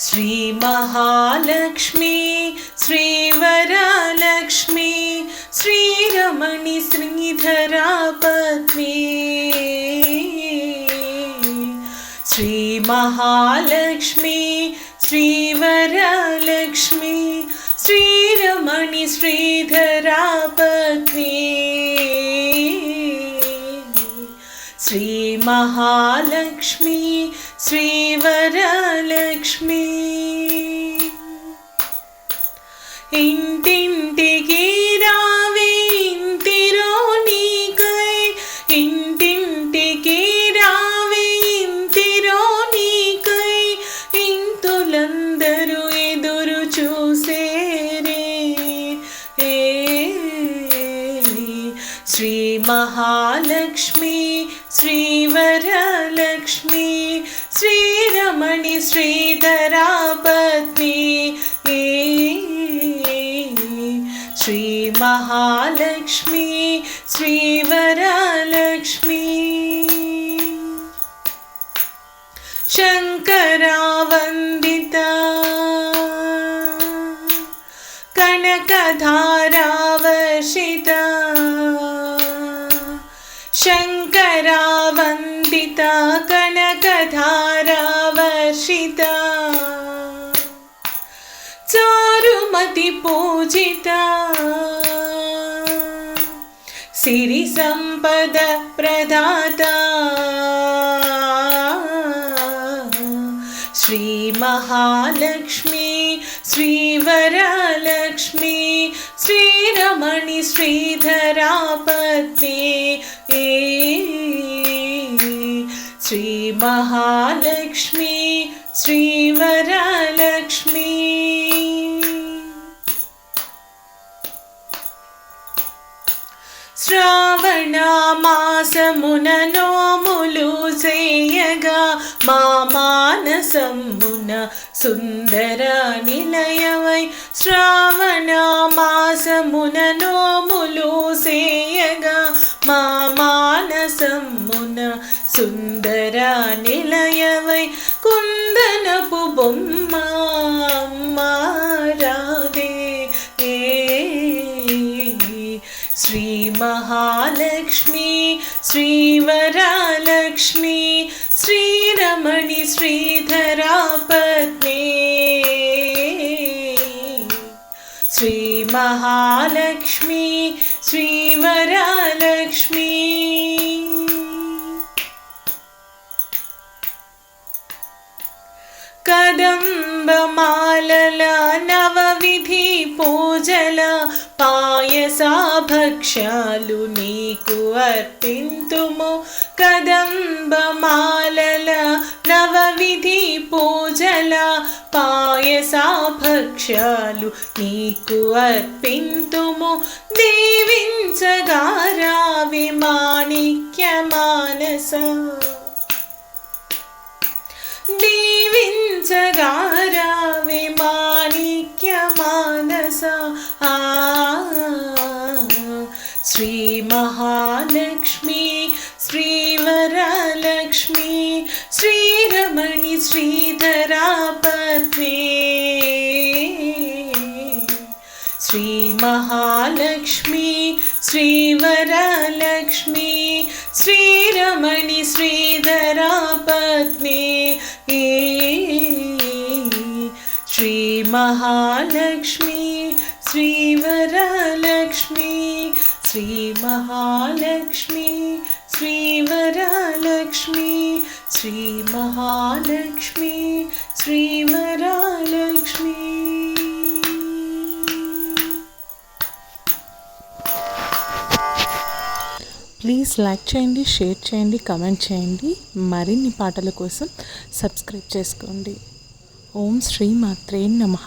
श्री महालक्ष्मी श्रीवरलक्ष्मी श्रीरमणि श्रीधरा पत्नी श्री महालक्ष्मी श्रीवरलक्ष्मी श्रीरमणि श्रीधरा पत्नी श्री महालक्ष्मी श्रीवरलक्ष्मी इंटिंटिकी रावे इंतिरो नीकै इंटिंटिकी रावे इंतिरो नीकै इंतुलंदरू एदुरु चूसेरे श्री महालक्ष्मी श्रीवरलक्ष्मी श्रीरमणि श्रीधरा पत्नी श्री महालक्ष्मी श्रीवरलक्ष्मी शंकरा वंदिता कनकधारा वर्षिता शंकरा वंदिता कनकधारा वर्षिता चारुमति पूजिता सिरि संपद प्रदाता श्री महालक्ष्मी श्रीवरलक्ष्मी श्रीरमणि श्रीधरा पत्नी श्री महालक्ष्मी श्रीवरलक्ष्मी శ్రావణ మాసమున నోములు చేయగా మా మానసమున సుందర నిలయవై శ్రావణ మాసమున నోములు చేయగా మా మానసమున సుందర నిలయవై కుందనపు బొమ్మ రావే श्री महालक्ष्मी श्रीवरलक्ष्मी श्रीरमणि श्रीधरा पत्नी श्री महालक्ष्मी श्रीवरलक्ष्मी कदम्बमालल नवविधि पूजल पायसाभक्ष्यालु नीकु अर्पिन्तुमु कदम्बमालल नवविधि पूजल पायसाभक्ष्यालु नीकु अर्पिन्तुमु दीविंचगा रावे माणिक्य मानस दीविंचगा रावे माणिक्य मानस श्री महालक्ष्मी श्रीवरलक्ष्मी श्रीरमणि श्रीधरा पत्नी श्री महालक्ष्मी श्रीवरलक्ष्मी श्रीरमणि श्रीधरा पत्नी श्री महालक्ष्मी श्रीवरलक्ष्मी श्री महालक्ष्मी श्रीवरलक्ष्मी श्री महालक्ष्मी श्रीवरलक्ष्मी ప్లీజ్ లైక్ చేయండి, షేర్ చేయండి, కమెంట్ చేయండి. మరిన్ని పాటల కోసం సబ్స్క్రైబ్ చేసుకోండి. ఓం శ్రీ మాత్రే నమః.